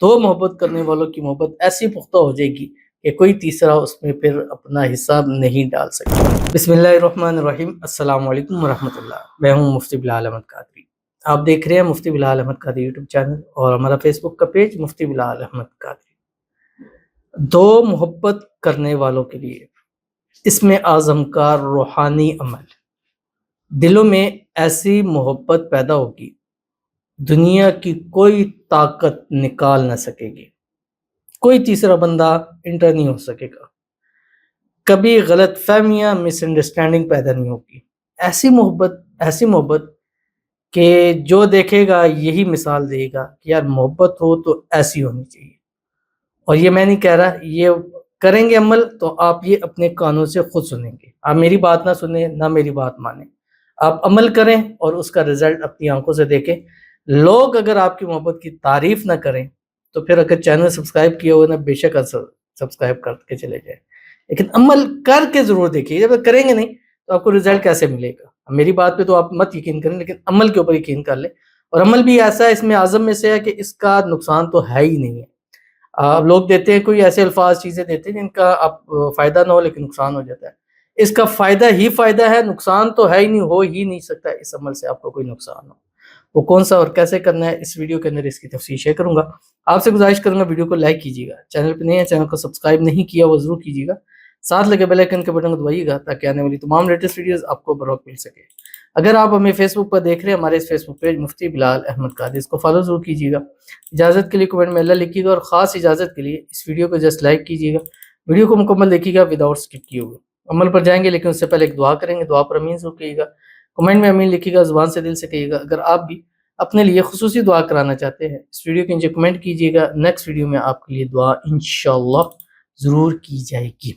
دو محبت کرنے والوں کی محبت ایسی پختہ ہو جائے گی کہ کوئی تیسرا اس میں پھر اپنا حصہ نہیں ڈال سکے۔ بسم اللہ الرحمن الرحیم۔ السلام علیکم ورحمۃ اللہ۔ میں ہوں مفتی بلال احمد قادری۔ آپ دیکھ رہے ہیں مفتی بلال احمد قادری یوٹیوب چینل اور ہمارا فیس بک کا پیج مفتی بلال احمد قادری۔ دو محبت کرنے والوں کے لیے اس میں اعظم کا روحانی عمل، دلوں میں ایسی محبت پیدا ہوگی دنیا کی کوئی طاقت نکال نہ سکے گی، کوئی تیسرا بندہ انٹر نہیں ہو سکے گا، کبھی غلط فہمیاں مس انڈرسٹینڈنگ پیدا نہیں ہوگی۔ ایسی محبت کہ جو دیکھے گا یہی مثال دے گا کہ یار محبت ہو تو ایسی ہونی چاہیے۔ اور یہ میں نہیں کہہ رہا، یہ کریں گے عمل تو آپ یہ اپنے کانوں سے خود سنیں گے۔ آپ میری بات نہ سنیں نہ میری بات مانیں، آپ عمل کریں اور اس کا رزلٹ اپنی آنکھوں سے دیکھیں۔ لوگ اگر آپ کی محبت کی تعریف نہ کریں تو پھر اگر چینل سبسکرائب کیا ہوا نا بے شک سبسکرائب کر کے چلے جائیں، لیکن عمل کر کے ضرور دیکھیے۔ جب کریں گے نہیں تو آپ کو رزلٹ کیسے ملے گا؟ میری بات پہ تو آپ مت یقین کریں، لیکن عمل کے اوپر یقین کر لیں۔ اور عمل بھی ایسا ہے، اس میں اعظم میں سے ہے کہ اس کا نقصان تو ہے ہی نہیں ہے۔ لوگ دیتے ہیں کوئی ایسے الفاظ چیزیں دیتے ہیں جن کا آپ فائدہ نہ ہو لیکن نقصان ہو جاتا ہے۔ اس کا فائدہ ہی فائدہ ہے، نقصان تو ہے ہی نہیں، ہو ہی نہیں سکتا اس عمل سے آپ کو کوئی نقصان ہو۔ وہ کون سا اور کیسے کرنا ہے اس ویڈیو کے اندر اس کی تفصیل شیئر کروں گا۔ آپ سے گزارش کروں گا ویڈیو کو لائک کیجیے گا، چینل پہ نہیں ہے چینل کو سبسکرائب نہیں کیا وہ ضرور کیجیے گا، ساتھ لگے بیل آئیکن کے بٹن کو دبائیے گا تاکہ آنے والی تمام لیٹسٹ ویڈیوز آپ کو بروقت مل سکے۔ اگر آپ ہمیں فیس بک پر دیکھ رہے ہیں، ہمارے اس فیس بک پیج مفتی بلال احمد قادری، اس کو فالو ضرور کیجیے گا۔ اجازت کے لیے کمنٹ میں اللہ لکھیے گا، اور خاص اجازت کے لیے اس ویڈیو کو جسٹ لائک کیجیے گا، ویڈیو کو مکمل دیکھیے گا وداؤٹ اسکپ کیے ہوئے۔ عمل پر جائیں گے لیکن اس سے پہلے ایک دعا کریں گے، دعا پر امین ضرور کیجیے گا، کمنٹ میں امین لکھیے گا، زبان سے دل سے کہیے گا۔ اگر آپ بھی اپنے لیے خصوصی دعا کرانا چاہتے ہیں اس ویڈیو کے نیچے کمنٹ کیجیے گا، نیکسٹ ویڈیو میں آپ کے لیے دعا انشاءاللہ ضرور کی جائے گی۔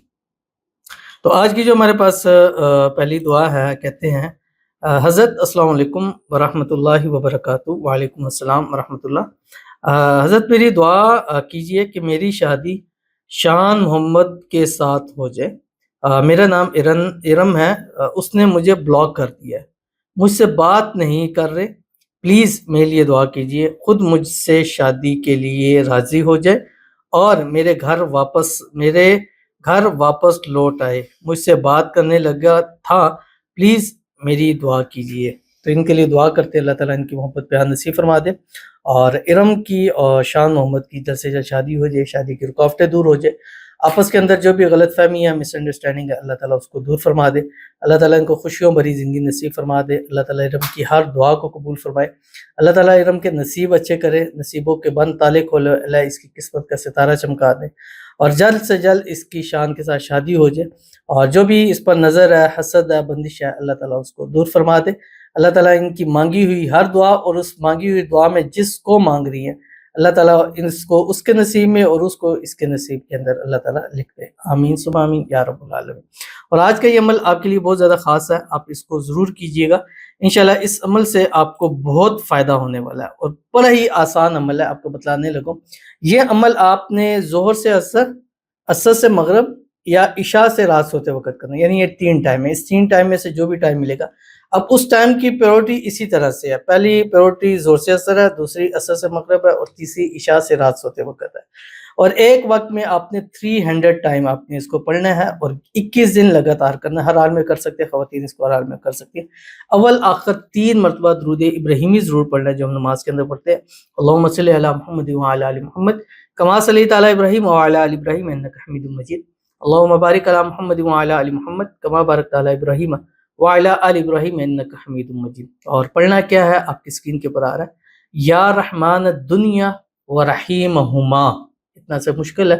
تو آج کی جو ہمارے پاس پہلی دعا ہے، کہتے ہیں حضرت السلام علیکم ورحمۃ اللہ وبرکاتہ۔ وعلیکم السلام ورحمۃ اللہ۔ حضرت میری دعا کیجئے کہ میری شادی شان محمد کے ساتھ ہو جائے۔ میرا نام ارم ہے، اس نے مجھے بلاک کر دیا ہے، مجھ سے بات نہیں کر رہے، پلیز میرے لیے دعا کیجئے، خود مجھ سے شادی کے لیے راضی ہو جائے اور میرے گھر واپس لوٹ آئے، مجھ سے بات کرنے لگا تھا، پلیز میری دعا کیجئے۔ تو ان کے لیے دعا کرتے اللہ تعالیٰ ان کی محبت پہ نصیب فرما دے، اور ارم کی اور شان محمد کی جلد سے جلد شادی ہو جائے، شادی کی رکاوٹیں دور ہو جائے، آپس کے اندر جو بھی غلط فہمی ہے مس انڈرسٹینڈنگ ہے اللہ تعالیٰ اس کو دور فرما دے، اللہ تعالیٰ ان کو خوشیوں بھری زندگی نصیب فرما دے، اللہ تعالیٰ ارم کی ہر دعا کو قبول فرمائے، اللہ تعالیٰ ارم کے نصیب اچھے کرے، نصیبوں کے بند تالے کھولے، اللہ اس کی قسمت کا ستارہ چمکا دے، اور جلد سے جلد اس کی شان کے ساتھ شادی ہو جائے، اور جو بھی اس پر نظر ہے، حسد ہے، بندش ہے، اللہ تعالیٰ اس کو دور فرما دے، اللہ تعالیٰ ان کی مانگی ہوئی ہر دعا اور اس مانگی ہوئی دعا میں جس کو مانگ رہی ہیں اللہ تعالیٰ اس کو اس کے نصیب میں اور اس کو اس کے نصیب کے اندر اللہ تعالیٰ لکھ دے، آمین ثم آمین یا رب العالمین۔ اور آج کا یہ عمل آپ کے لیے بہت زیادہ خاص ہے، آپ اس کو ضرور کیجئے گا، انشاءاللہ اس عمل سے آپ کو بہت فائدہ ہونے والا ہے، اور بڑا ہی آسان عمل ہے، آپ کو بتلانے لگوں۔ یہ عمل آپ نے ظہر سے عصر سے مغرب یا عشاء سے رات سوتے وقت کرنا، یعنی یہ 3 ٹائم ہے، اس 3 ٹائم میں سے جو بھی ٹائم ملے گا، اب اس ٹائم کی پریورٹی اسی طرح سے ہے، پہلی پریورٹی ظہر سے عصر ہے، دوسری عصر سے مغرب ہے، اور تیسری عشاء سے رات سوتے وقت ہے، اور ایک وقت میں آپ نے 300 ٹائم آپ نے اس کو پڑھنا ہے، اور 21 دن لگاتار کرنا ہے، ہر حال میں کر سکتے ہیں، خواتین اس کو ہر حال میں کر سکتی ہیں۔ اول آخر 3 مرتبہ درود ابراہیمی ضرور پڑھنا ہے جو ہم نماز کے اندر پڑھتے ہیں، اللہم صلی علی محمد وعلی آل محمد کما صلیت علی ابراہیم وعلی آل ابراہیم انک حمید مجید، اللہم بارک علی محمد وعلی آل محمد کما بارکت علی ابراہیم وعلی آل ابراہیم انک حمید مجید۔ اور پڑھنا کیا ہے آپ کی اسکرین کے اوپر آ رہا ہے، یا رحمان الدنیا و رحیمہما، اتنا سے مشکل ہے،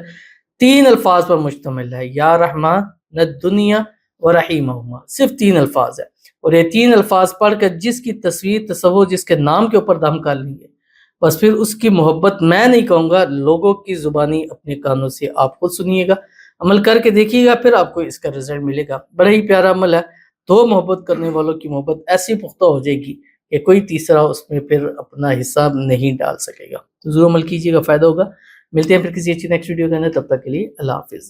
3 الفاظ پر مشتمل ہے، یا رحمان الدنیا و رحیمہما، صرف 3 الفاظ ہے، اور یہ 3 الفاظ پڑھ کر جس کی تصویر تصور جس کے نام کے اوپر دم کر لیں گے، بس پھر اس کی محبت میں نہیں کہوں گا، لوگوں کی زبانی اپنے کانوں سے آپ خود سنیے گا، عمل کر کے دیکھیے گا، پھر آپ کو اس کا رزلٹ ملے گا۔ بڑا ہی پیارا عمل ہے، 2 محبت کرنے والوں کی محبت ایسی پختہ ہو جائے گی کہ کوئی تیسرا اس میں پھر اپنا حصہ نہیں ڈال سکے گا۔ تو ضرور عمل کیجیے گا، فائدہ ہوگا۔ ملتے ہیں پھر کسی اچھی نیکسٹ ویڈیو کے اندر، تب تک کے لیے اللہ حافظ۔